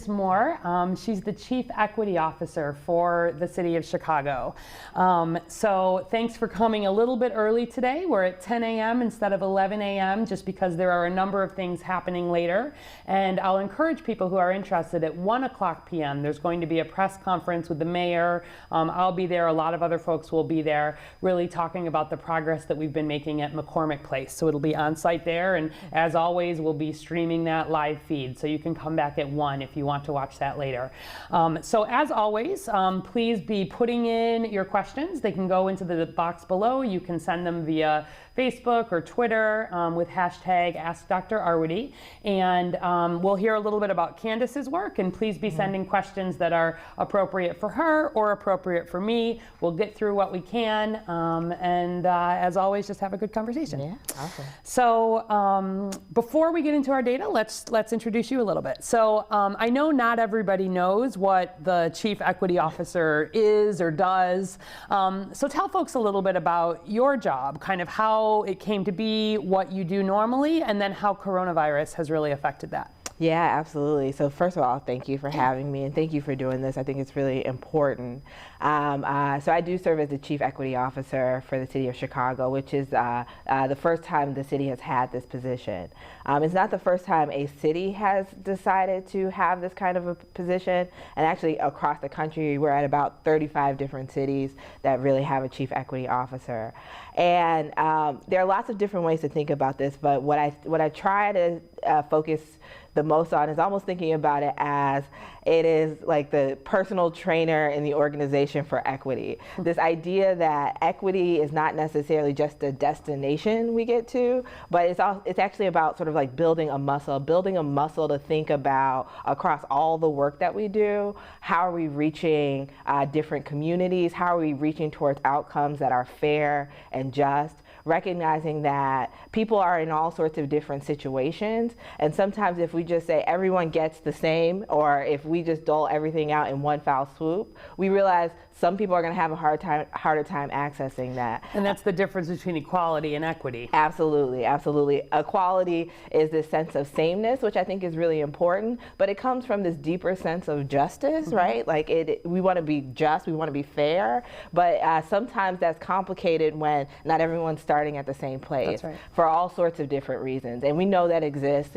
Moore. She's the Chief Equity Officer for the City of Chicago. So thanks for coming a little bit early today. We're at 10 a.m. instead of 11 a.m. just because there are a number of things happening later. And I'll encourage people who are interested at 1 o'clock p.m. There's going to be a press conference with the mayor. I'll be there. A lot of other folks will be there, really talking about the progress that we've been making at McCormick Place. So it'll be on site there. And as always, we'll be streaming that live feed. So you can come back at 1 if you want to watch that later. So as always, please be putting in your questions. They can go into the box below. You can send them via Facebook or Twitter with hashtag AskDrArwady. And we'll hear a little bit about Candace's work, and please be sending questions that are appropriate for her or appropriate for me. We'll get through what we can. And as always, just have a good conversation. Yeah, awesome. So before we get into our data, let's introduce you a little bit. So I know not everybody knows what the Chief Equity Officer is or does. So tell folks a little bit about your job, kind of how it came to be, what you do normally, and then how coronavirus has really affected that. Yeah, absolutely. So first of all, thank you for having me, and thank you for doing this. I think it's really important. So I do serve as the Chief Equity Officer for the City of Chicago, which is the first time the city has had this position. It's not the first time a city has decided to have this kind of a position, and actually across the country, we're at about 35 different cities that really have a Chief Equity Officer. And there are lots of different ways to think about this, but what I try to focus the most on is almost thinking about it as it is like the personal trainer in the organization for equity. This idea that equity is not necessarily just a destination we get to, but it's actually about sort of like building a muscle to think about across all the work that we do. How are we reaching different communities? How are we reaching towards outcomes that are fair and just? Recognizing that people are in all sorts of different situations, and sometimes if we just say everyone gets the same, or if we just dole everything out in one foul swoop, we realize some people are going to have a harder time accessing that. And that's the difference between equality and equity. Absolutely, absolutely. Equality is this sense of sameness, which I think is really important, but it comes from this deeper sense of justice, right? Like we want to be just, we want to be fair, but sometimes that's complicated when not everyone's starting at the same place. That's right. For all sorts of different reasons, and we know that exists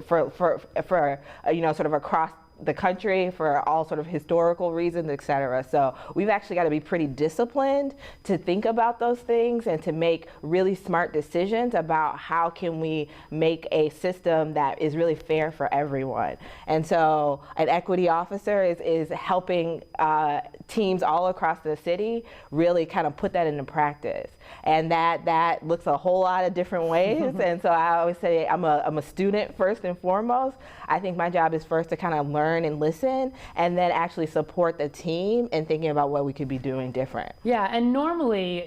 for sort of across the country for all sort of historical reasons, et cetera. So we've actually got to be pretty disciplined to think about those things and to make really smart decisions about how can we make a system that is really fair for everyone. And so an equity officer is helping teams all across the city really kind of put that into practice. And that looks a whole lot of different ways. And so I always say I'm a student first and foremost. I think my job is first to kind of learn and listen, and then actually support the team in thinking about what we could be doing different. Yeah, and normally,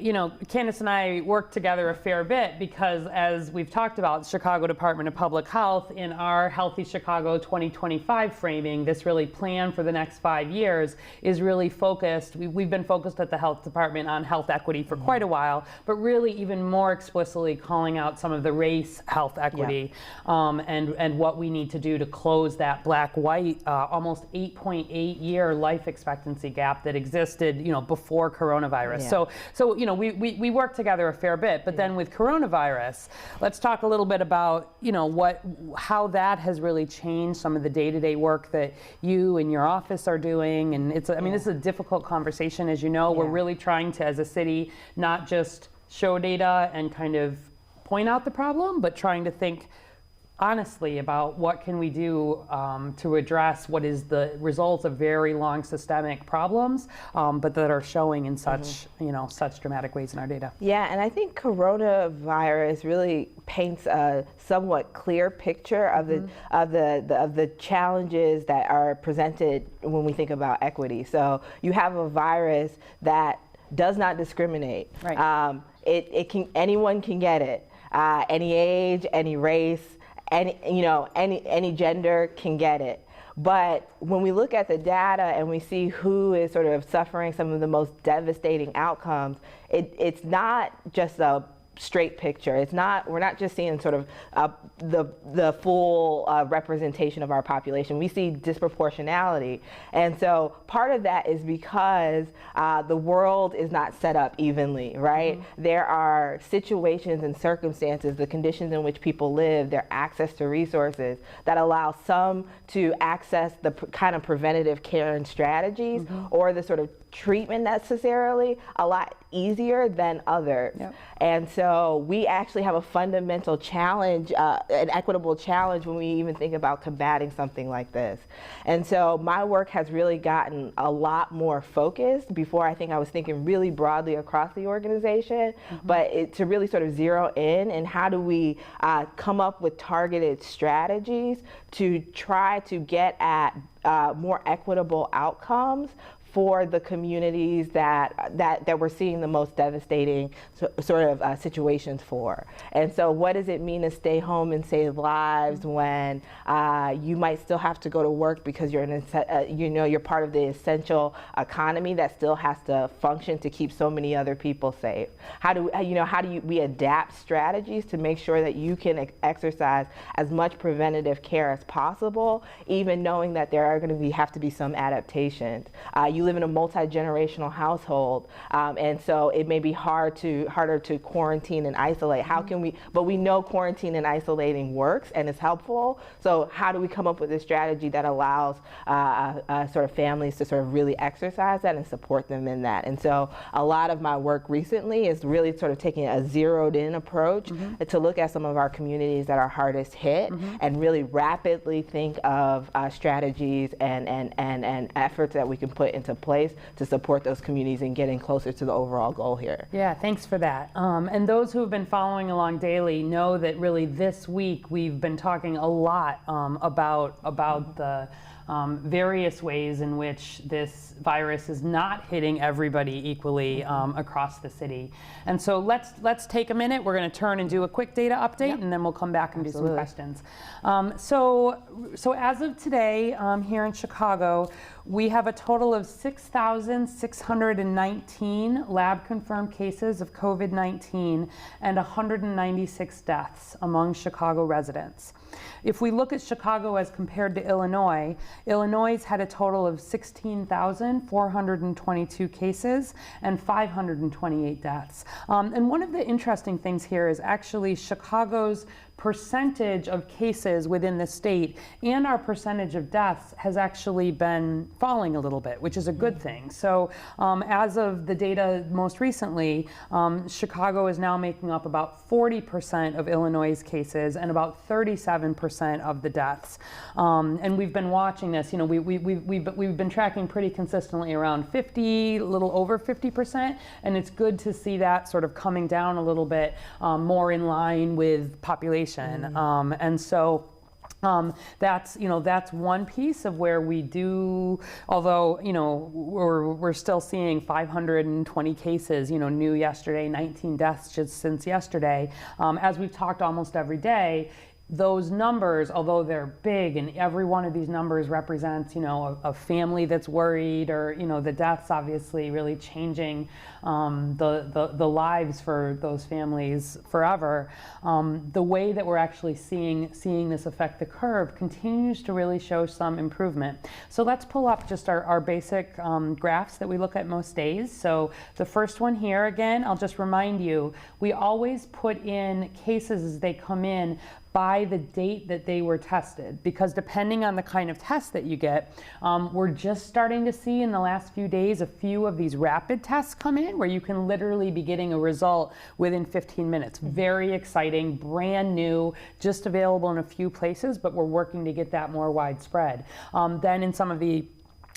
Candace and I work together a fair bit because, as we've talked about, Chicago Department of Public Health, in our Healthy Chicago 2025 framing, this really plan for the next 5 years is really focused. We've been focused at the Health Department on health equity for quite a while, but really even more explicitly calling out some of the race health equity and what we need to do to close that black-white almost 8.8 year life expectancy gap that existed, before coronavirus. Yeah. So we work together a fair bit, but then with coronavirus, let's talk a little bit about, how that has really changed some of the day-to-day work that you and your office are doing. And this is a difficult conversation, as you know. We're really trying to, as a city, not just show data and kind of point out the problem, but trying to think honestly about what can we do to address what is the results of very long systemic problems, but that are showing in such such dramatic ways in our data. Yeah, and I think coronavirus really paints a somewhat clear picture of the challenges that are presented when we think about equity. So you have a virus that does not discriminate. Right. Anyone can get it. Any age, any race. Any gender can get it. But when we look at the data and we see who is sort of suffering some of the most devastating outcomes, it's not just a straight picture. We're not just seeing sort of the full representation of our population. We see disproportionality. And so part of that is because the world is not set up evenly, right? There are situations and circumstances, the conditions in which people live, their access to resources that allow some to access the kind of preventative care and strategies or the sort of treatment necessarily a lot easier than others. And so we actually have a fundamental challenge, an equitable challenge when we even think about combating something like this. And so my work has really gotten a lot more focused. Before, I think I was thinking really broadly across the organization, but to really sort of zero in and how do we come up with targeted strategies to try to get at more equitable outcomes for the communities that we're seeing the most devastating sort of situations for. And so what does it mean to stay home and save lives when you might still have to go to work because you're you're part of the essential economy that still has to function to keep so many other people safe? How do we adapt strategies to make sure that you can exercise as much preventative care as possible, even knowing that there are going to have to be some adaptations? You live in a multi-generational household, and so it may be harder to quarantine and isolate. How can we? But we know quarantine and isolating works and is helpful. So how do we come up with a strategy that allows sort of families to sort of really exercise that and support them in that? And so a lot of my work recently is really sort of taking a zeroed-in approach to look at some of our communities that are hardest hit and really rapidly think of strategies and efforts that we can put into place to support those communities in getting closer to the overall goal here. Yeah, thanks for that. And those who have been following along daily know that really this week we've been talking a lot about the various ways in which this virus is not hitting everybody equally across the city. And so let's take a minute. We're going to turn and do a quick data update, and then we'll come back and do some questions. So as of today, here in Chicago, we have a total of 6,619 lab-confirmed cases of COVID-19 and 196 deaths among Chicago residents. If we look at Chicago as compared to Illinois, Illinois had a total of 16,422 cases and 528 deaths. And one of the interesting things here is actually Chicago's percentage of cases within the state and our percentage of deaths has actually been falling a little bit, which is a good thing. So as of the data most recently, Chicago is now making up about 40% of Illinois' cases and about 37% of the deaths. And we've been watching this, we've been tracking pretty consistently around 50, a little over 50%, and it's good to see that sort of coming down a little bit more in line with population. And so that's one piece of where we do, although we're still seeing 520 cases new yesterday, 19 deaths just since yesterday. As we've talked almost every day, those numbers, although they're big, and every one of these numbers represents, a family that's worried, or, the deaths obviously really changing the lives for those families forever. The way that we're actually seeing this affect the curve continues to really show some improvement. So let's pull up just our basic graphs that we look at most days. So the first one here, again, I'll just remind you, we always put in cases as they come in by the date that they were tested, because depending on the kind of test that you get, we're just starting to see in the last few days a few of these rapid tests come in where you can literally be getting a result within 15 minutes. Very exciting, brand new, just available in a few places, but we're working to get that more widespread. Then in some of the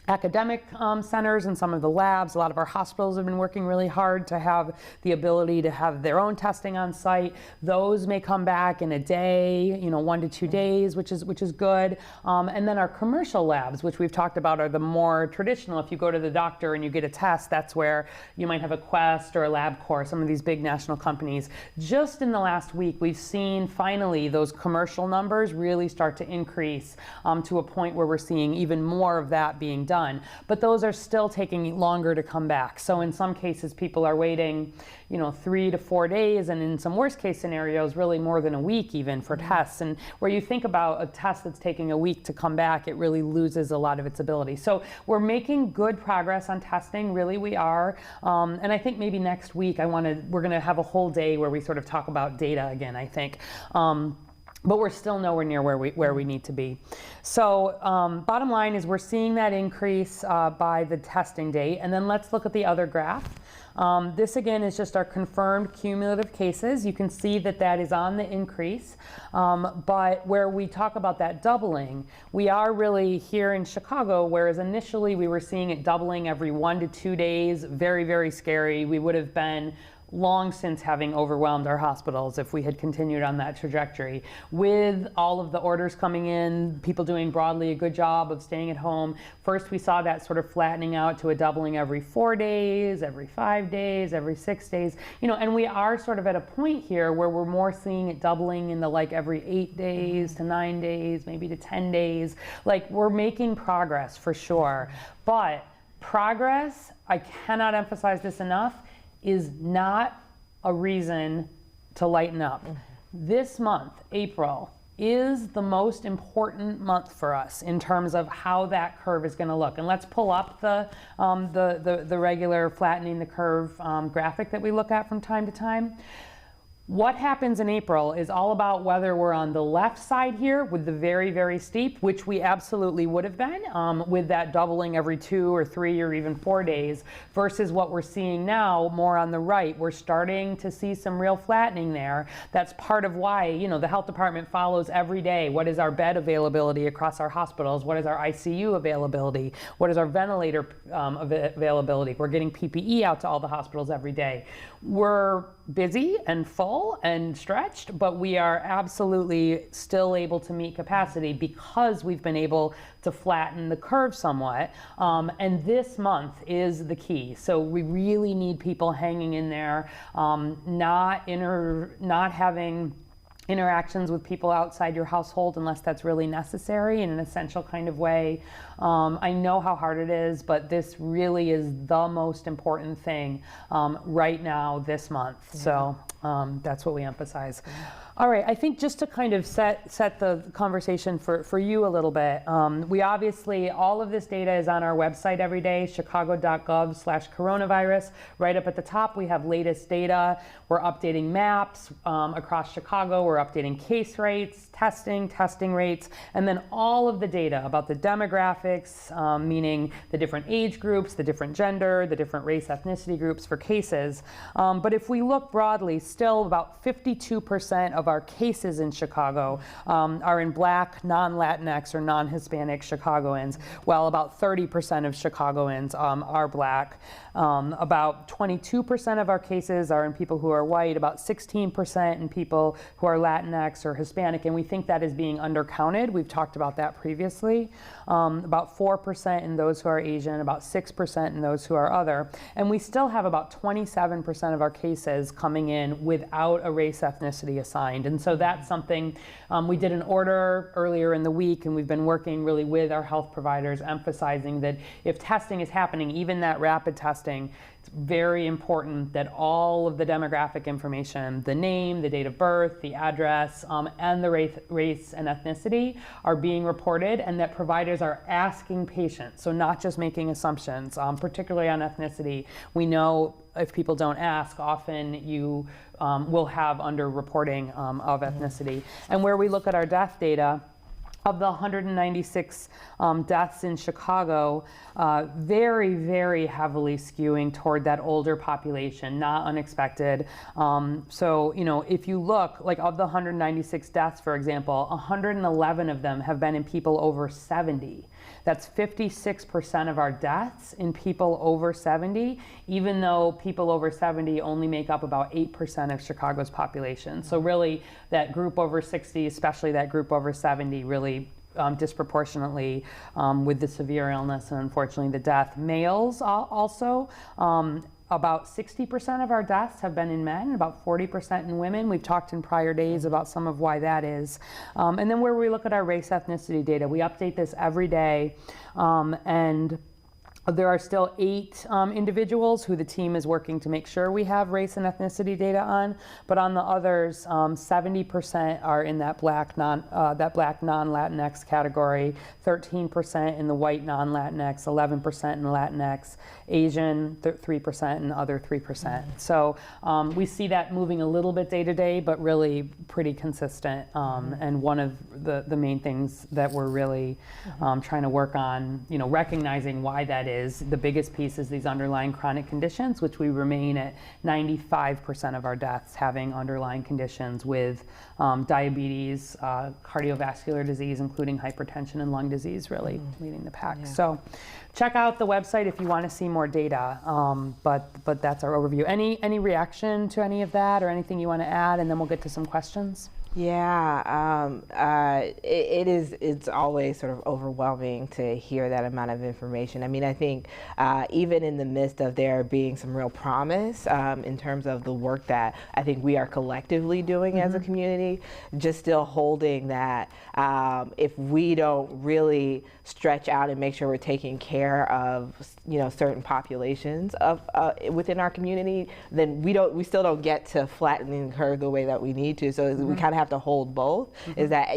academic centers and some of the labs, a lot of our hospitals have been working really hard to have the ability to have their own testing on site. Those may come back in a day, 1 to 2 days, which is good. And then our commercial labs, which we've talked about, are the more traditional. If you go to the doctor and you get a test, that's where you might have a Quest or a LabCorp, some of these big national companies. Just in the last week, we've seen finally those commercial numbers really start to increase to a point where we're seeing even more of that being done. done. But those are still taking longer to come back. So in some cases, people are waiting, 3 to 4 days, and in some worst case scenarios, really more than a week even for tests. And where you think about a test that's taking a week to come back, it really loses a lot of its ability. So we're making good progress on testing, really we are. And I think maybe next week we're gonna have a whole day where we sort of talk about data again, I think. But we're still nowhere near where we need to be. So bottom line is we're seeing that increase by the testing date. And then let's look at the other graph. This again is just our confirmed cumulative cases. You can see that is on the increase. But where we talk about that doubling, we are really here in Chicago, whereas initially we were seeing it doubling every 1 to 2 days. Very, very scary. We would have been long since having overwhelmed our hospitals if we had continued on that trajectory. With all of the orders coming in, people doing broadly a good job of staying at home, first we saw that sort of flattening out to a doubling every 4 days, every 5 days, every 6 days, and we are sort of at a point here where we're more seeing it doubling in the every 8 days to 9 days, maybe to 10 days. We're making progress for sure, but progress, I cannot emphasize this enough, is not a reason to lighten up. This month, April, is the most important month for us in terms of how that curve is going to look. And let's pull up the regular flattening the curve graphic that we look at from time to time. What happens in April is all about whether we're on the left side here with the very, very steep, which we absolutely would have been with that doubling every 2 or 3 or even 4 days, versus what we're seeing now more on the right. We're starting to see some real flattening there. That's part of why, the health department follows every day. What is our bed availability across our hospitals? What is our ICU availability? What is our ventilator availability? We're getting PPE out to all the hospitals every day. We're busy and full and stretched, but we are absolutely still able to meet capacity because we've been able to flatten the curve somewhat. And this month is the key. So we really need people hanging in there, not having interactions with people outside your household unless that's really necessary in an essential kind of way. I know how hard it is, but this really is the most important thing right now this month. Yeah. So that's what we emphasize. Yeah. All right, I think just to kind of set the conversation for you a little bit, we obviously, all of this data is on our website every day, chicago.gov/coronavirus. Right up at the top, we have latest data. We're updating maps across Chicago. We're updating case rates, testing rates, and then all of the data about the demographics, meaning the different age groups, the different gender, the different race, ethnicity groups for cases. But if we look broadly, still about 52% of our cases in Chicago are in Black, non-Latinx, or non-Hispanic Chicagoans, while about 30% of Chicagoans are Black. About 22% of our cases are in people who are white, about 16% in people who are Latinx or Hispanic, and we think that is being undercounted. We've talked about that previously. About 4% in those who are Asian, about 6% in those who are other, and we still have about 27% of our cases coming in without a race ethnicity assigned. And so that's something we did an order earlier in the week, and we've been working really with our health providers, emphasizing that if testing is happening, even that rapid testing, it's very important that all of the demographic information, the name, the date of birth, the address, and the race and ethnicity are being reported, and that providers are asking patients, so not just making assumptions, particularly on ethnicity. We know if people don't ask, often you will have underreporting of ethnicity. And where we look at our death data, of the 196 deaths in Chicago, very, very heavily skewing toward that older population, not unexpected. So, if you look, of the 196 deaths, for example, 111 of them have been in people over 70. That's 56% of our deaths in people over 70, even though people over 70 only make up about 8% of Chicago's population. So really, that group over 60, especially that group over 70, really disproportionately with the severe illness and unfortunately the death. Males also, about 60% of our deaths have been in men, about 40% in women. We've talked in prior days about some of why that is. And then where we look at our race ethnicity data, we update this every day, and there are still 8 individuals who the team is working to make sure we have race and ethnicity data on, but on the others, 70% are in that black non-Latinx category, 13% in the white non-Latinx, 11% in Latinx, Asian 3%, and other 3%. So we see that moving a little bit day to day, but really pretty consistent. And one of the main things that we're really trying to work on, recognizing why that is. The biggest piece is these underlying chronic conditions, which we remain at 95% of our deaths having underlying conditions with diabetes, cardiovascular disease, including hypertension and lung disease, really leading the pack. Yeah. So check out the website if you want to see more data, but that's our overview. Any reaction to any of that or anything you want to add, and then we'll get to some questions? Yeah, it's always sort of overwhelming to hear that amount of information. I mean, I think even in the midst of there being some real promise in terms of the work that I think we are collectively doing as a community, just still holding that if we don't really stretch out and make sure we're taking care of certain populations of within our community, then we still don't get to flattening the curve the way that we need to. So we kind of have to hold both. Is that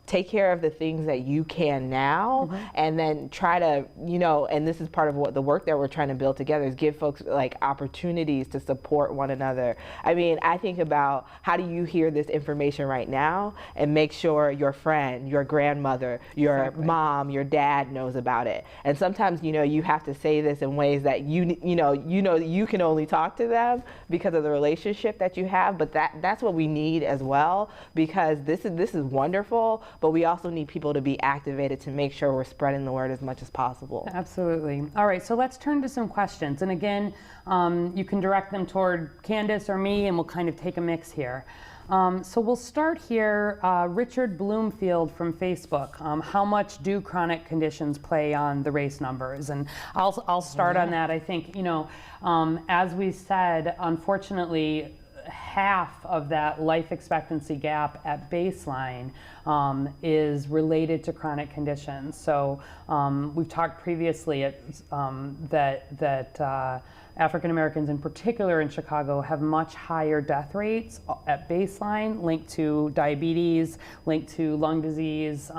take care of the things that you can now, and then try to, and this is part of what the work that we're trying to build together is give folks like opportunities to support one another. I mean, I think about how do you hear this information right now and make sure your friend, your grandmother, your mom, your dad knows about it. And sometimes, you have to say this in ways that you can only talk to them because of the relationship that you have, but that's what we need as well, because this is wonderful, but we also need people to be activated to make sure we're spreading the word as much as possible. Absolutely. All right, so let's turn to some questions. And again, you can direct them toward Candace or me, and we'll kind of take a mix here. So we'll start here. Richard Bloomfield from Facebook. How much do chronic conditions play on the race numbers? And I'll start on that. I think, as we said, unfortunately, half of that life expectancy gap at baseline is related to chronic conditions. So we've talked previously that African Americans in particular in Chicago have much higher death rates at baseline, linked to diabetes, linked to lung disease,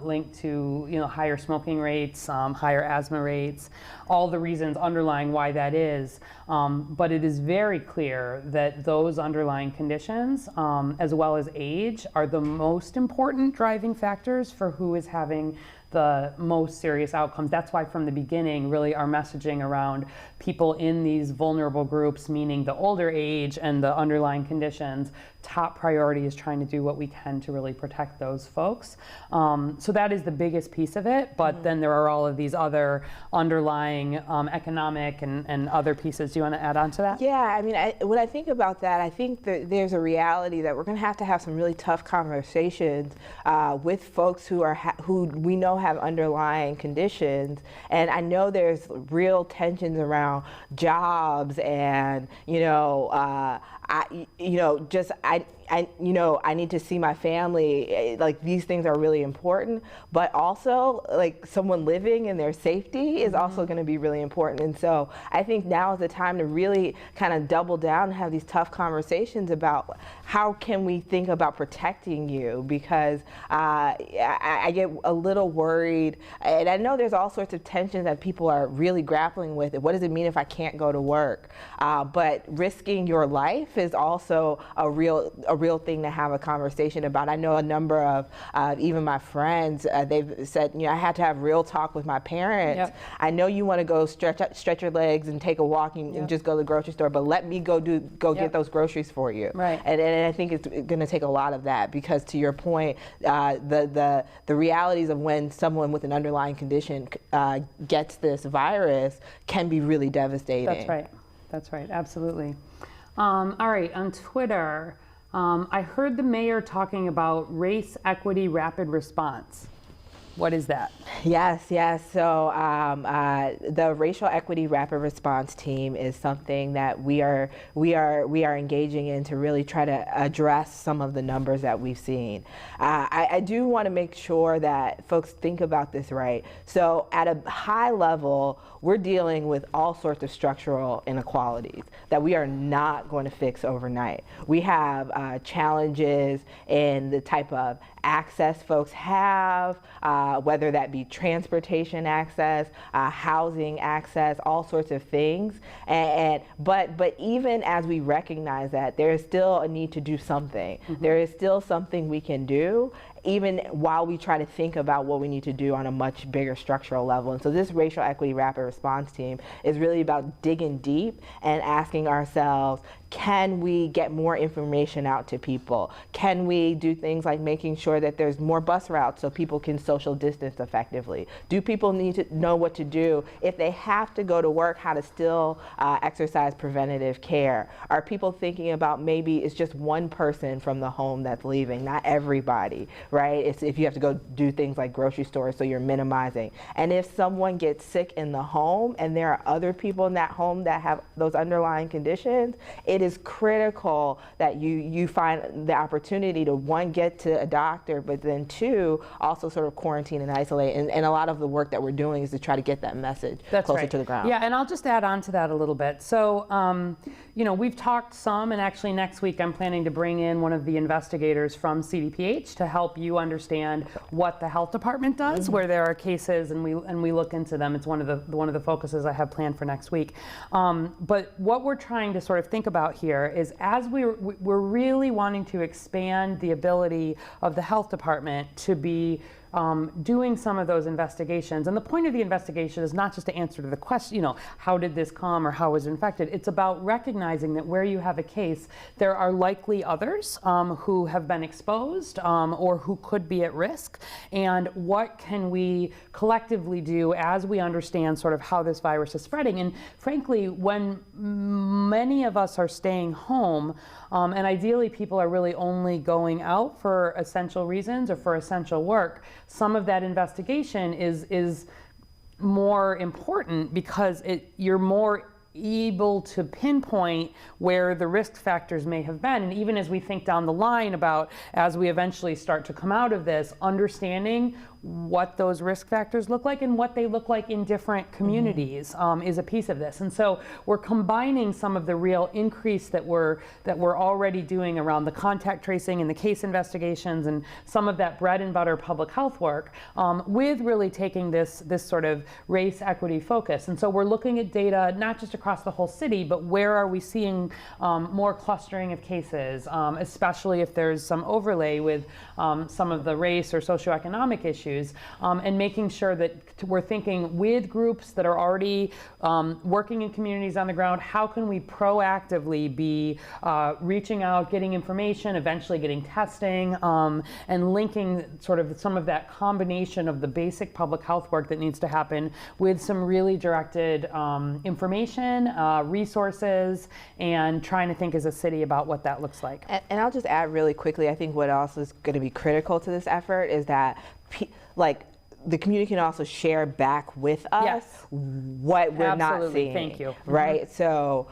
linked to higher smoking rates, higher asthma rates, all the reasons underlying why that is. But it is very clear that those underlying conditions, as well as age, are the most important driving factors for who is having the most serious outcomes. That's why from the beginning, really our messaging around people in these vulnerable groups, meaning the older age and the underlying conditions, top priority is trying to do what we can to really protect those folks. So that is the biggest piece of it, but then there are all of these other underlying economic and other pieces. Do you want to add on to that? Yeah, I mean, when I think about that, I think that there's a reality that we're going to have some really tough conversations with folks who we know have underlying conditions, and I know there's real tensions around jobs and I need to see my family. Like, these things are really important, but also like someone living in their safety is also going to be really important. And so I think now is the time to really kind of double down and have these tough conversations about how can we think about protecting you, because I get a little worried, and I know there's all sorts of tensions that people are really grappling with. What does it mean if I can't go to work? But risking your life is also a real thing to have a conversation about. I know a number of even my friends, they've said, I had to have real talk with my parents. Yep. I know you want to go stretch your legs and take a walk and just go to the grocery store, but let me go get those groceries for you. Right. And I think it's going to take a lot of that, because to your point, the realities of when someone with an underlying condition gets this virus can be really devastating. That's right. Absolutely. All right, on Twitter, I heard the mayor talking about race equity rapid response. What is that? Yes, yes. So the Racial Equity Rapid Response Team is something that we are engaging in to really try to address some of the numbers that we've seen. I do want to make sure that folks think about this right. So at a high level, we're dealing with all sorts of structural inequalities that we are not going to fix overnight. We have challenges in the type of access folks have, whether that be transportation access, housing access, all sorts of things. But even as we recognize that, there is still a need to do something. Mm-hmm. There is still something we can do, even while we try to think about what we need to do on a much bigger structural level. And so this Racial Equity Rapid Response Team is really about digging deep and asking ourselves, can we get more information out to people? Can we do things like making sure that there's more bus routes so people can social distance effectively? Do people need to know what to do if they have to go to work, how to still exercise preventative care? Are people thinking about maybe it's just one person from the home that's leaving, not everybody, right? It's if you have to go do things like grocery stores, so you're minimizing. And if someone gets sick in the home and there are other people in that home that have those underlying conditions, it is critical that you find the opportunity to, one, get to a doctor, but then two, also sort of quarantine and isolate. And a lot of the work that we're doing is to try to get that message closer to the ground. Yeah, and I'll just add on to that a little bit. So, you know, we've talked some, and actually next week I'm planning to bring in one of the investigators from CDPH to help you understand what the health department does, mm-hmm. where there are cases, and we look into them. It's one of the focuses I have planned for next week. But what we're trying to sort of think about here is, as we're really wanting to expand the ability of the health department to be doing some of those investigations. And the point of the investigation is not just to answer to the question, you know, how did this come or how was it infected? It's about recognizing that where you have a case, there are likely others who have been exposed or who could be at risk. And what can we collectively do as we understand sort of how this virus is spreading? And frankly, when many of us are staying home, and ideally people are really only going out for essential reasons or for essential work, some of that investigation is more important because you're more able to pinpoint where the risk factors may have been. And even as we think down the line about, as we eventually start to come out of this, understanding what those risk factors look like and what they look like in different communities is a piece of this. And so we're combining some of the real increase that we're already doing around the contact tracing and the case investigations and some of that bread and butter public health work with really taking this sort of race equity focus. And so we're looking at data not just across the whole city, but where are we seeing more clustering of cases, especially if there's some overlay with some of the race or socioeconomic issues. And making sure that we're thinking with groups that are already working in communities on the ground, how can we proactively be reaching out, getting information, eventually getting testing, and linking sort of some of that combination of the basic public health work that needs to happen with some really directed information, resources, and trying to think as a city about what that looks like. And I'll just add really quickly, I think what else is going to be critical to this effort is that like the community can also share back with us what we're not seeing. Thank you. Right? Mm-hmm. So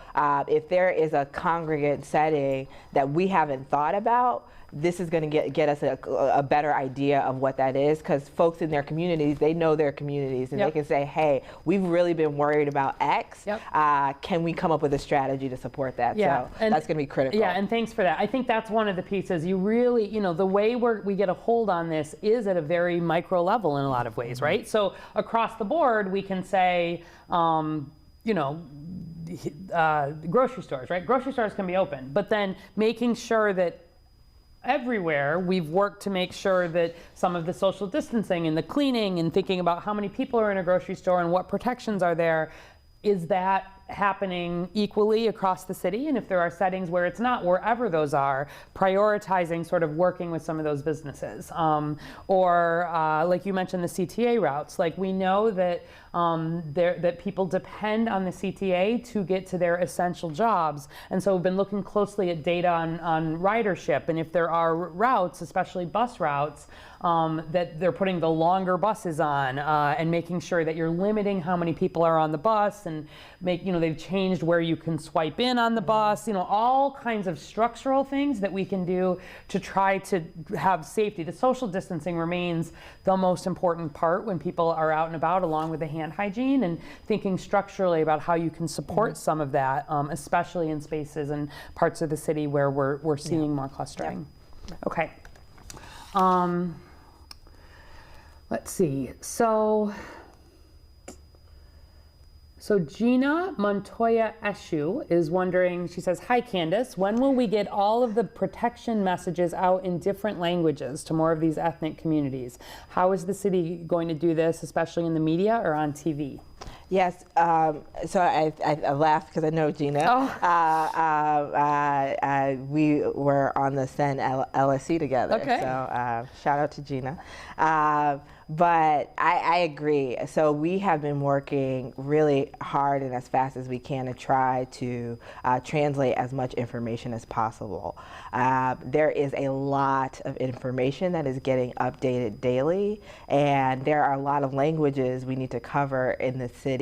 if there is a congregate setting that we haven't thought about, this is going to get us a better idea of what that is, because folks in their communities, they know their communities, and they can say, hey, we've really been worried about X. Can we come up with a strategy to support that? So and that's going to be critical. Yeah, and thanks for that. I think that's one of the pieces. You really, you know, the way we get a hold on this is at a very micro level in a lot of ways, right? So across the board, we can say, you know, grocery stores, right? Grocery stores can be open, but then making sure that everywhere we've worked to make sure that some of the social distancing and the cleaning and thinking about how many people are in a grocery store and what protections are there, is that happening equally across the city, and if there are settings where it's not, wherever those are, prioritizing sort of working with some of those businesses. Or like you mentioned, the CTA routes. Like we know that that people depend on the CTA to get to their essential jobs. And so we've been looking closely at data on ridership, and if there are routes, especially bus routes, that they're putting the longer buses on and making sure that you're limiting how many people are on the bus, and they've changed where you can swipe in on the bus, all kinds of structural things that we can do to try to have safety. The social distancing remains the most important part when people are out and about, along with the hand hygiene, and thinking structurally about how you can support some of that, especially in spaces and parts of the city where we're seeing more clustering. Okay. Let's see. So Gina Montoya Eshu is wondering, she says, "Hi Candace, when will we get all of the protection messages out in different languages to more of these ethnic communities? How is the city going to do this, especially in the media or on TV?" Yes, so I laughed because I know Gina. We were on the SEN LSC together, okay. So shout out to Gina. But I agree. So we have been working really hard and as fast as we can to try to translate as much information as possible. There is a lot of information that is getting updated daily, and there are a lot of languages we need to cover in the city.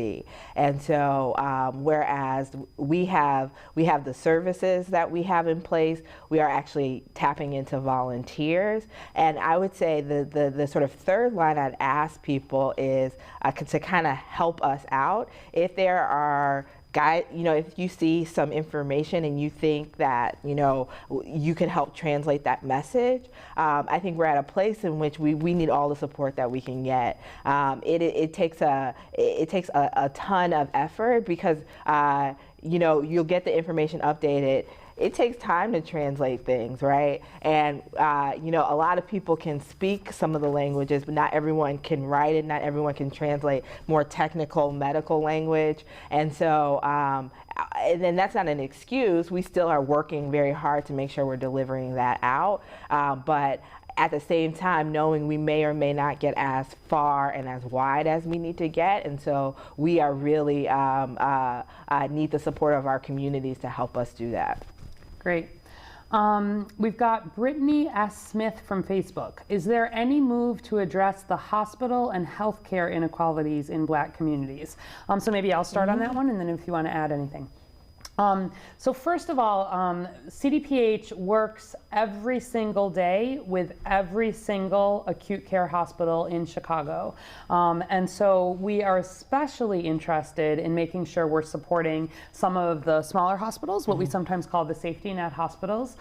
And so whereas we have the services that we have in place, we are actually tapping into volunteers. And I would say the sort of third line I'd ask people is to kind of help us out. If there are if you see some information and you think that, you can help translate that message, I think we're at a place in which we need all the support that we can get. It takes a ton of effort because, you'll get the information updated. It takes time to translate things, right? And, a lot of people can speak some of the languages, but not everyone can write it, not everyone can translate more technical medical language. And so, and then that's not an excuse. We still are working very hard to make sure we're delivering that out. But at the same time, knowing we may or may not get as far and as wide as we need to get. And so we are really need the support of our communities to help us do that. Great. We've got Brittany S. Smith from Facebook. Is there any move to address the hospital and healthcare inequalities in Black communities? So maybe I'll start on that one, and then if you want to add anything. So first of all, CDPH works every single day with every single acute care hospital in Chicago. And so we are especially interested in making sure we're supporting some of the smaller hospitals, what we sometimes call the safety net hospitals,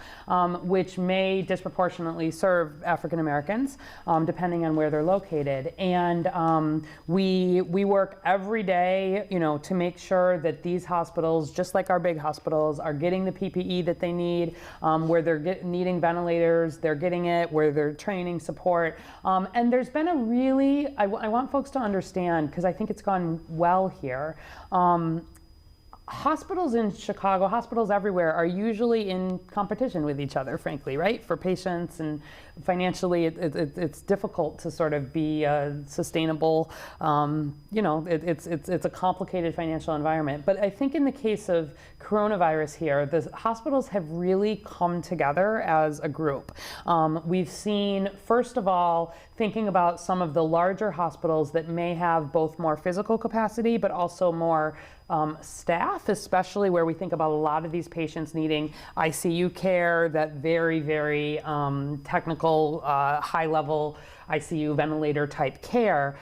which may disproportionately serve African Americans, depending on where they're located. And we work every day, to make sure that these hospitals, just like our big hospitals, are getting the PPE that they need, where they're needing ventilators, they're getting it, where they're training support. And there's been a really, I want folks to understand, because I think it's gone well here, hospitals in Chicago, hospitals everywhere, are usually in competition with each other, frankly, right? For patients, and financially, it's difficult to sort of be sustainable. It's a complicated financial environment. But I think in the case of coronavirus here, the hospitals have really come together as a group. We've seen, first of all, thinking about some of the larger hospitals that may have both more physical capacity, but also more staff, especially where we think about a lot of these patients needing ICU care, that very, very technical, high-level ICU ventilator type care.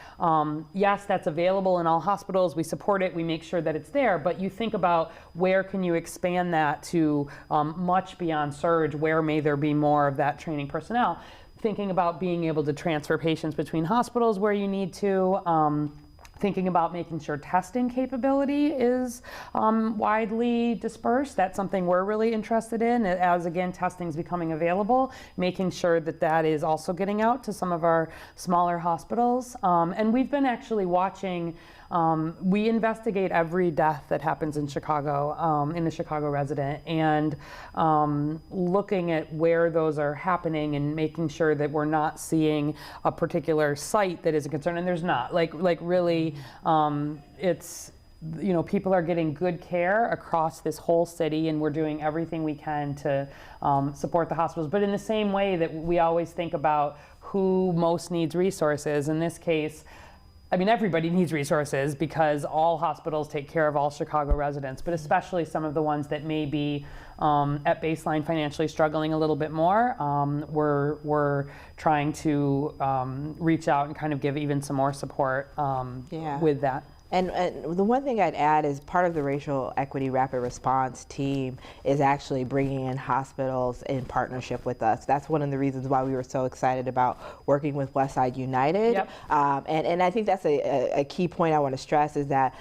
Yes, that's available in all hospitals. We support it. We make sure that it's there. But you think about where can you expand that to much beyond surge? Where may there be more of that training personnel? Thinking about being able to transfer patients between hospitals where you need to. Thinking about making sure testing capability is widely dispersed. That's something we're really interested in, as again, testing is becoming available, making sure that that is also getting out to some of our smaller hospitals. And we've been actually watching we investigate every death that happens in Chicago, in the Chicago resident, and looking at where those are happening and making sure that we're not seeing a particular site that is a concern, and there's not. Like really, it's, people are getting good care across this whole city, and we're doing everything we can to support the hospitals. But in the same way that we always think about who most needs resources, in this case, I mean, everybody needs resources because all hospitals take care of all Chicago residents, but especially some of the ones that may be at baseline financially struggling a little bit more. We're trying to reach out and kind of give even some more support with that. And the one thing I'd add is part of the Racial Equity Rapid Response team is actually bringing in hospitals in partnership with us. That's one of the reasons why we were so excited about working with Westside United. Yep. And I think that's a key point I want to stress is that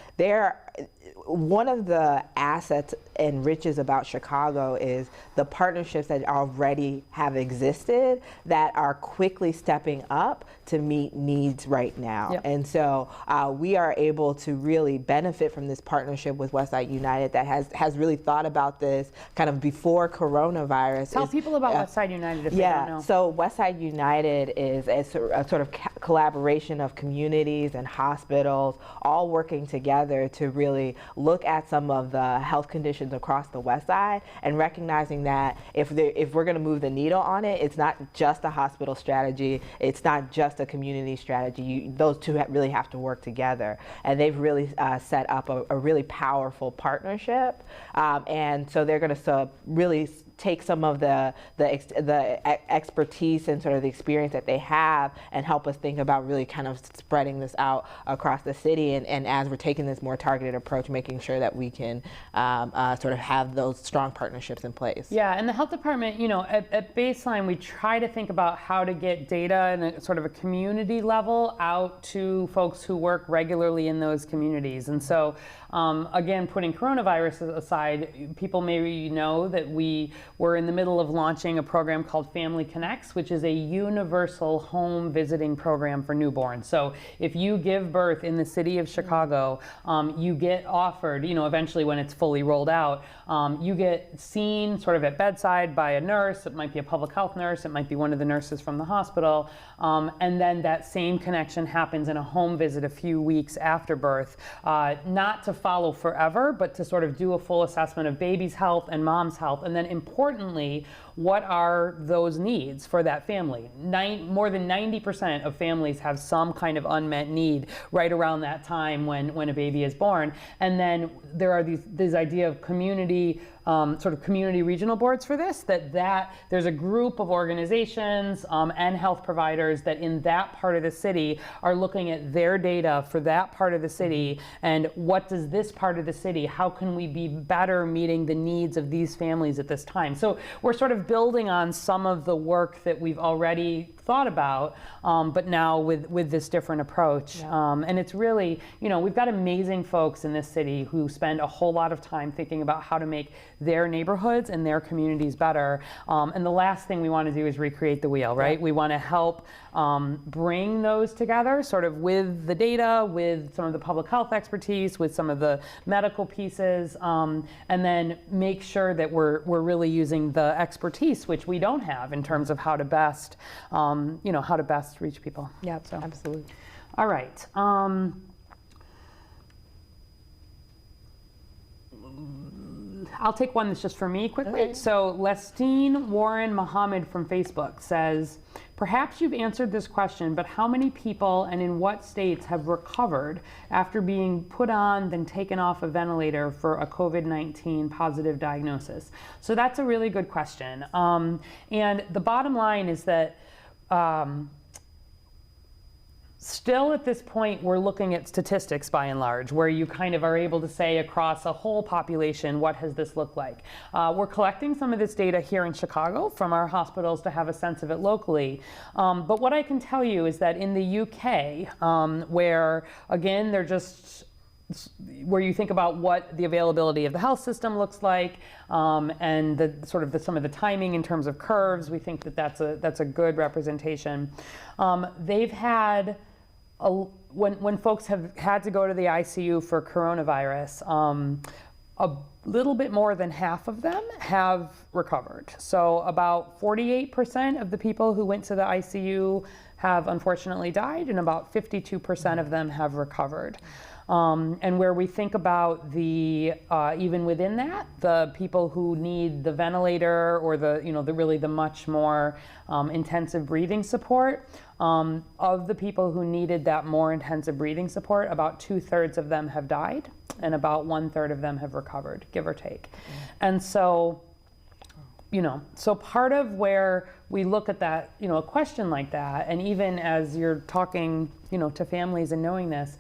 one of the assets and riches about Chicago is the partnerships that already have existed that are quickly stepping up to meet needs right now. Yep. And so we are able to really benefit from this partnership with Westside United that has really thought about this kind of before coronavirus. Tell people about Westside United if they don't know. So Westside United is a sort of collaboration of communities and hospitals all working together to really look at some of the health conditions across the West Side and recognizing that if we're going to move the needle on it, it's not just a hospital strategy, it's not just a community strategy. Those two really have to work together, and they've really set up a really powerful partnership, and so they're going to really take some of the expertise and sort of the experience that they have and help us think about really kind of spreading this out across the city, and as we're taking this more targeted approach, making sure that we can sort of have those strong partnerships in place. Yeah, and the health department, at baseline, we try to think about how to get data in a sort of a community level out to folks who work regularly in those communities. And so, again, putting coronavirus aside, people may know that we were in the middle of launching a program called Family Connects, which is a universal home visiting program for newborns. So if you give birth in the city of Chicago, you get offered, eventually when it's fully rolled out, you get seen sort of at bedside by a nurse. It might be a public health nurse. It might be one of the nurses from the hospital. And then that same connection happens in a home visit a few weeks after birth, not to follow forever, but to sort of do a full assessment of baby's health and mom's health. And then importantly, what are those needs for that family? More than 90% of families have some kind of unmet need right around that time when a baby is born. And then there are this idea of community, sort of community regional boards for this, that there's a group of organizations and health providers that in that part of the city are looking at their data for that part of the city, and what does this part of the city, how can we be better meeting the needs of these families at this time? So we're sort of building on some of the work that we've already thought about, but now with this different approach. Yeah. And it's really, we've got amazing folks in this city who spend a whole lot of time thinking about how to make their neighborhoods and their communities better. And the last thing we want to do is recreate the wheel, right? Yeah. We want to help bring those together sort of with the data, with some of the public health expertise, with some of the medical pieces, and then make sure that we're really using the expertise, which we don't have in terms of how to best, how to best reach people. Yeah, so. Absolutely. All right. I'll take one that's just for me quickly. Okay. So Lestine Warren Muhammad from Facebook says, perhaps you've answered this question, but how many people and in what states have recovered after being put on then taken off a ventilator for a COVID-19 positive diagnosis? So that's a really good question. And the bottom line is that still at this point, we're looking at statistics by and large, where you kind of are able to say across a whole population, what has this looked like? We're collecting some of this data here in Chicago from our hospitals to have a sense of it locally. But what I can tell you is that in the UK, where again, where you think about what the availability of the health system looks like, and some of the timing in terms of curves, we think that that's a good representation. They've had when folks have had to go to the ICU for coronavirus, a little bit more than half of them have recovered. So about 48% of the people who went to the ICU have unfortunately died, and about 52% of them have recovered. And where we think about the, even within that, the people who need the ventilator or the much more intensive breathing support, of the people who needed that more intensive breathing support, about 2/3 of them have died, and about 1/3 of them have recovered, give or take. And so, so part of where we look at that, a question like that, and even as you're talking, to families and knowing this,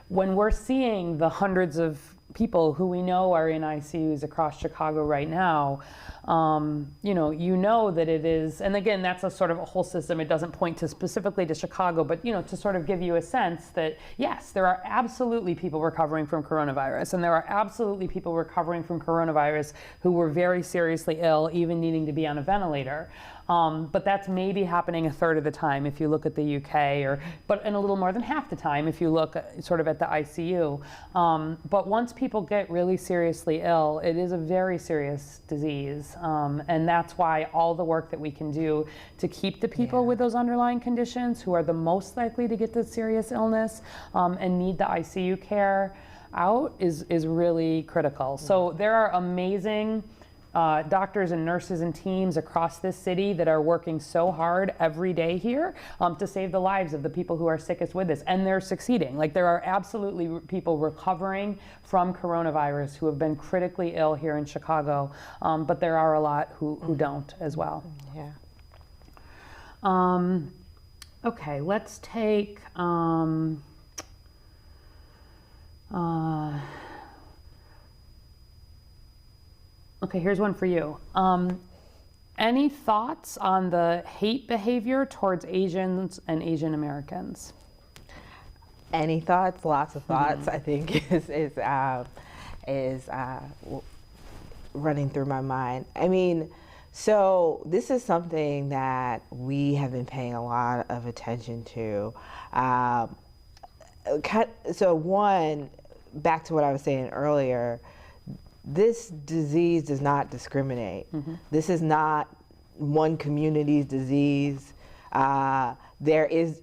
when we're seeing the hundreds of people who we know are in ICUs across Chicago right now, that it is, and again, that's a sort of a whole system. It doesn't point to specifically to Chicago, but, to sort of give you a sense that, yes, there are absolutely people recovering from coronavirus, and there are absolutely people recovering from coronavirus who were very seriously ill, even needing to be on a ventilator. But that's maybe happening 1/3 of the time if you look at the UK, and a little more than half the time if you look sort of at the ICU. But once people get really seriously ill, it is a very serious disease. And that's why all the work that we can do to keep the people with those underlying conditions who are the most likely to get the serious illness and need the ICU care out is really critical. So there are amazing doctors and nurses and teams across this city that are working so hard every day here to save the lives of the people who are sickest with this, and they're succeeding. Like, there are absolutely people recovering from coronavirus who have been critically ill here in Chicago, but there are a lot who don't as well. Yeah. Okay, let's take okay, here's one for you. Any thoughts on the hate behavior towards Asians and Asian Americans? Any thoughts? Lots of thoughts. I think is running through my mind. I mean, so this is something that we have been paying a lot of attention to. So one, back to what I was saying earlier, this disease does not discriminate. Mm-hmm. This is not one community's disease. There is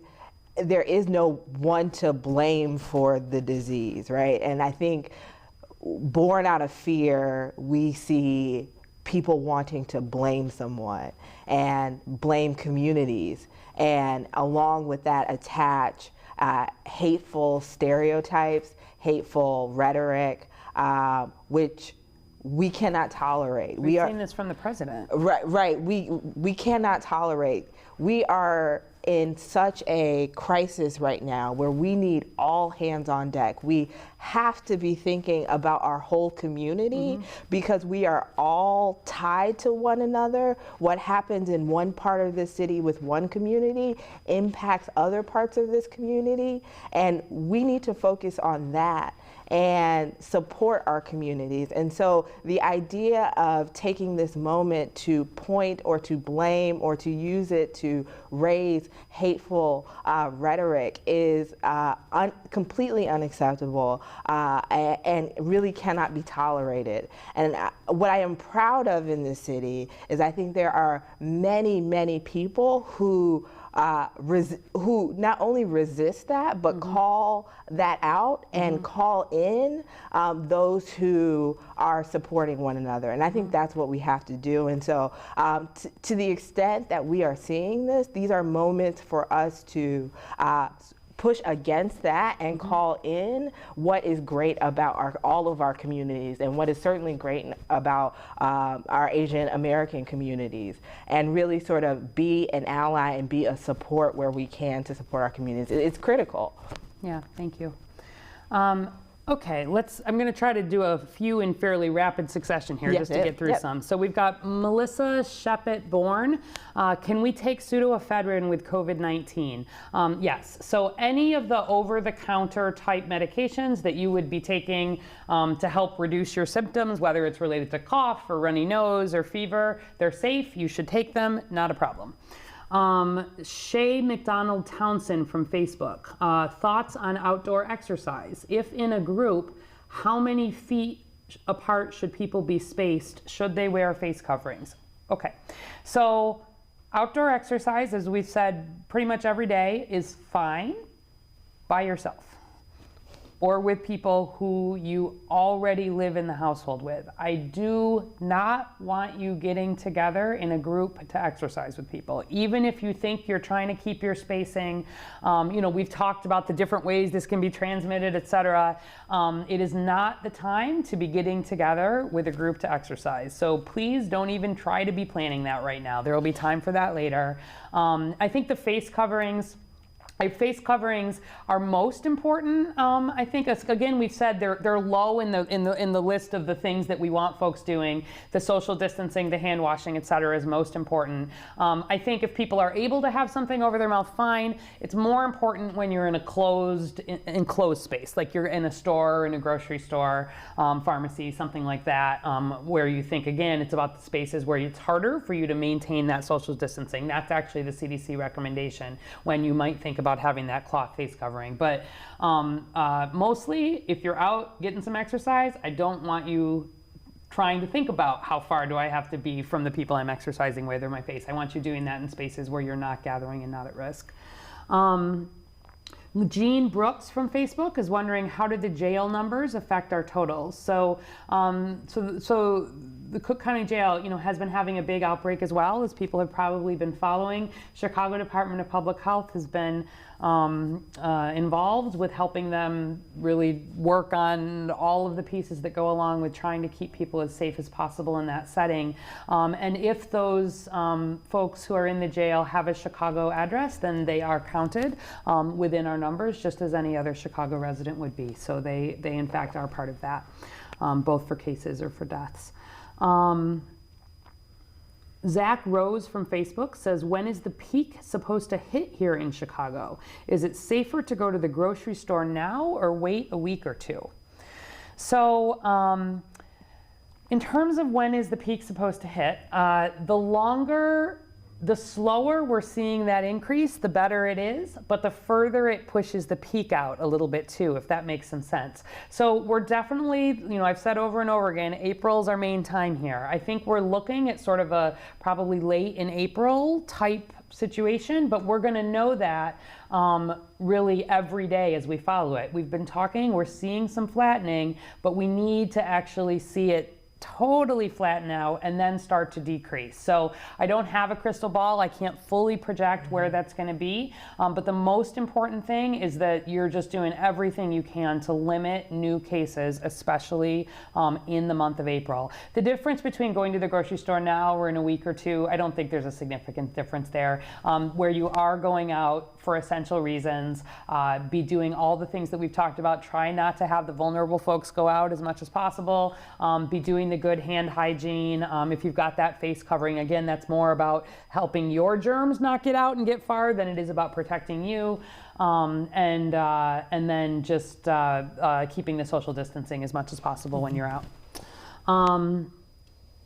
no one to blame for the disease, right? And I think born out of fear, we see people wanting to blame someone and blame communities, and along with that attach hateful stereotypes, hateful rhetoric, which we cannot tolerate. We've seen this from the president. Right. We cannot tolerate. We are in such a crisis right now where we need all hands on deck. We have to be thinking about our whole community, mm-hmm. because we are all tied to one another. What happens in one part of the city with one community impacts other parts of this community, and we need to focus on that and support our communities. And so the idea of taking this moment to point or to blame or to use it to raise hateful rhetoric is completely unacceptable and really cannot be tolerated. And what I am proud of in this city is I think there are many, many people who not only resist that, but mm-hmm. call that out and mm-hmm. call in those who are supporting one another. And I think that's what we have to do. And so to the extent that we are seeing this, these are moments for us to push against that and mm-hmm. call in what is great about all of our communities, and what is certainly great about our Asian American communities, and really sort of be an ally and be a support where we can to support our communities. It's critical. Yeah, thank you. Okay, I'm going to try to do a few in fairly rapid succession here, just to get through some. So we've got Melissa Shepet-Bourne. Can we take pseudoephedrine with COVID-19? Yes. So any of the over-the-counter type medications that you would be taking to help reduce your symptoms, whether it's related to cough or runny nose or fever, they're safe. You should take them. Not a problem. Shay McDonald Townsend from Facebook. Thoughts on outdoor exercise. If in a group, how many feet apart should people be spaced? Should they wear face coverings? Okay, so outdoor exercise, as we've said pretty much every day, is fine by yourself or with people who you already live in the household with. I do not want you getting together in a group to exercise with people. Even if you think you're trying to keep your spacing, we've talked about the different ways this can be transmitted, etc. It is not the time to be getting together with a group to exercise. So please don't even try to be planning that right now. There will be time for that later. I think the face coverings are most important. I think, again, we've said they're low in the list of the things that we want folks doing. The social distancing, the hand washing, et cetera, is most important. I think if people are able to have something over their mouth, fine. It's more important when you're in a enclosed space, like you're in a store, in a grocery store, pharmacy, something like that, where you think, again, it's about the spaces where it's harder for you to maintain that social distancing. That's actually the CDC recommendation when you might think about having that cloth face covering. But mostly, if you're out getting some exercise, I don't want you trying to think about how far do I have to be from the people I'm exercising with or my face. I want you doing that in spaces where you're not gathering and not at risk. Jean Brooks from Facebook is wondering, how did the jail numbers affect our totals? So the Cook County Jail, has been having a big outbreak as well, as people have probably been following. Chicago Department of Public Health has been involved with helping them really work on all of the pieces that go along with trying to keep people as safe as possible in that setting. And if those folks who are in the jail have a Chicago address, then they are counted within our numbers, just as any other Chicago resident would be. So they in fact are part of that, both for cases or for deaths. Zach Rose from Facebook says, when is the peak supposed to hit here in Chicago? Is it safer to go to the grocery store now or wait a week or two? So in terms of when is the peak supposed to hit, the slower we're seeing that increase, the better it is, but the further it pushes the peak out a little bit too, if that makes some sense. So we're definitely, I've said over and over again, April's our main time here. I think we're looking at sort of a probably late in April type situation, but we're gonna know that really every day as we follow it. We've been talking, we're seeing some flattening, but we need to actually see it totally flatten out and then start to decrease. So I don't have a crystal ball. I can't fully project where that's going to be. But the most important thing is that you're just doing everything you can to limit new cases, especially in the month of April. The difference between going to the grocery store now or in a week or two, I don't think there's a significant difference there. Where you are going out for essential reasons, be doing all the things that we've talked about. Try not to have the vulnerable folks go out as much as possible. Be doing the good hand hygiene. If you've got that face covering, again, that's more about helping your germs not get out and get far than it is about protecting you. And then just keeping the social distancing as much as possible when you're out.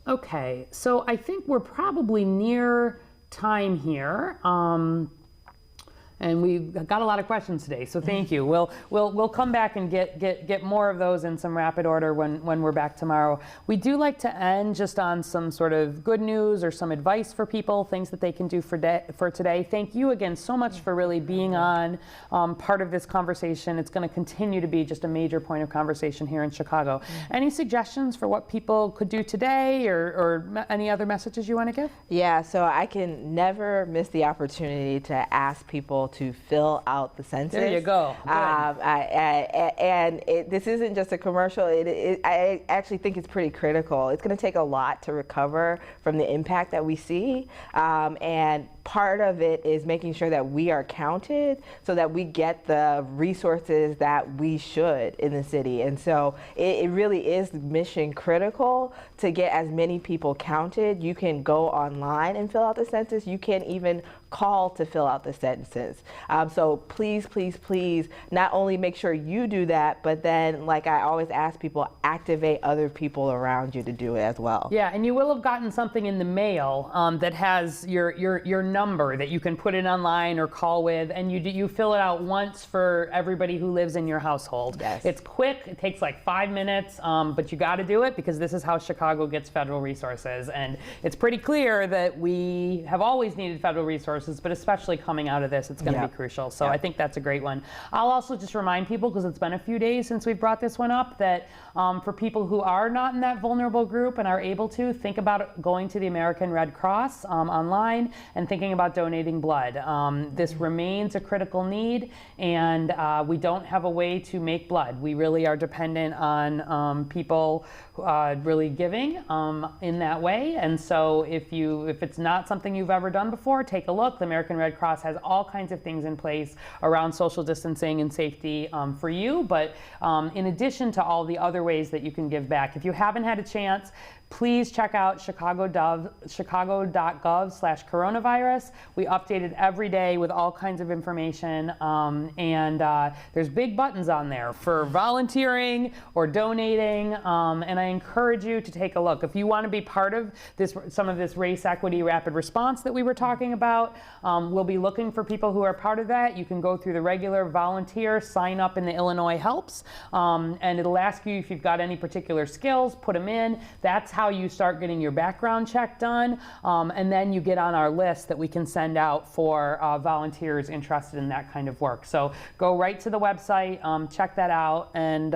Okay, so I think we're probably near time here. And we've got a lot of questions today, so thank you. We'll come back and get more of those in some rapid order when we're back tomorrow. We do like to end just on some sort of good news or some advice for people, things that they can do for today. Thank you again so much for really being on part of this conversation. It's going to continue to be just a major point of conversation here in Chicago. Any suggestions for what people could do today or any other messages you want to give? Yeah, so I can never miss the opportunity to ask people to fill out the census. There you go. This isn't just a commercial. I actually think it's pretty critical. It's going to take a lot to recover from the impact that we see, and part of it is making sure that we are counted so that we get the resources that we should in the city. And so it really is mission critical to get as many people counted. You can go online and fill out the census. You can even call to fill out the census. So please, please, please, not only make sure you do that, but then, like I always ask people, activate other people around you to do it as well. Yeah, and you will have gotten something in the mail that has your number that you can put it online or call with, and you fill it out once for everybody who lives in your household. Yes. It's quick. It takes like 5 minutes, but you got to do it because this is how Chicago gets federal resources, and it's pretty clear that we have always needed federal resources, but especially coming out of this, it's going to be crucial. So I think that's a great one. I'll also just remind people, because it's been a few days since we've brought this one up, that for people who are not in that vulnerable group and are able to, think about going to the American Red Cross online and thinking about donating blood. This remains a critical need, and we don't have a way to make blood. We really are dependent on people really giving in that way. And so if it's not something you've ever done before, take a look. The American Red Cross has all kinds of things in place around social distancing and safety for you. But in addition to all the other ways that you can give back, if you haven't had a chance, please check out chicago.gov/coronavirus. We update it every day with all kinds of information, and there's big buttons on there for volunteering or donating, and I encourage you to take a look. If you want to be part of some of this race equity rapid response that we were talking about, we'll be looking for people who are part of that. You can go through the regular volunteer sign up in the Illinois Helps, and it'll ask you if you've got any particular skills, put them in. That's how you start getting your background check done, and then you get on our list that we can send out for volunteers interested in that kind of work. So go right to the website, check that out, and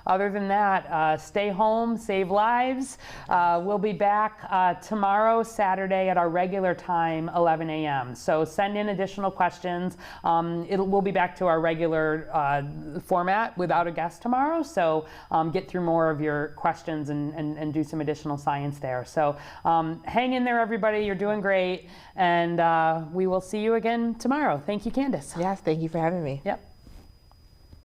other than that, stay home, save lives. We'll be back tomorrow, Saturday, at our regular time, 11 a.m. So send in additional questions. We'll be back to our regular format without a guest tomorrow, so get through more of your questions and do some additional science there. So hang in there, everybody. You're doing great, and we will see you again tomorrow. Thank you, Candace. Yes, thank you for having me. Yep.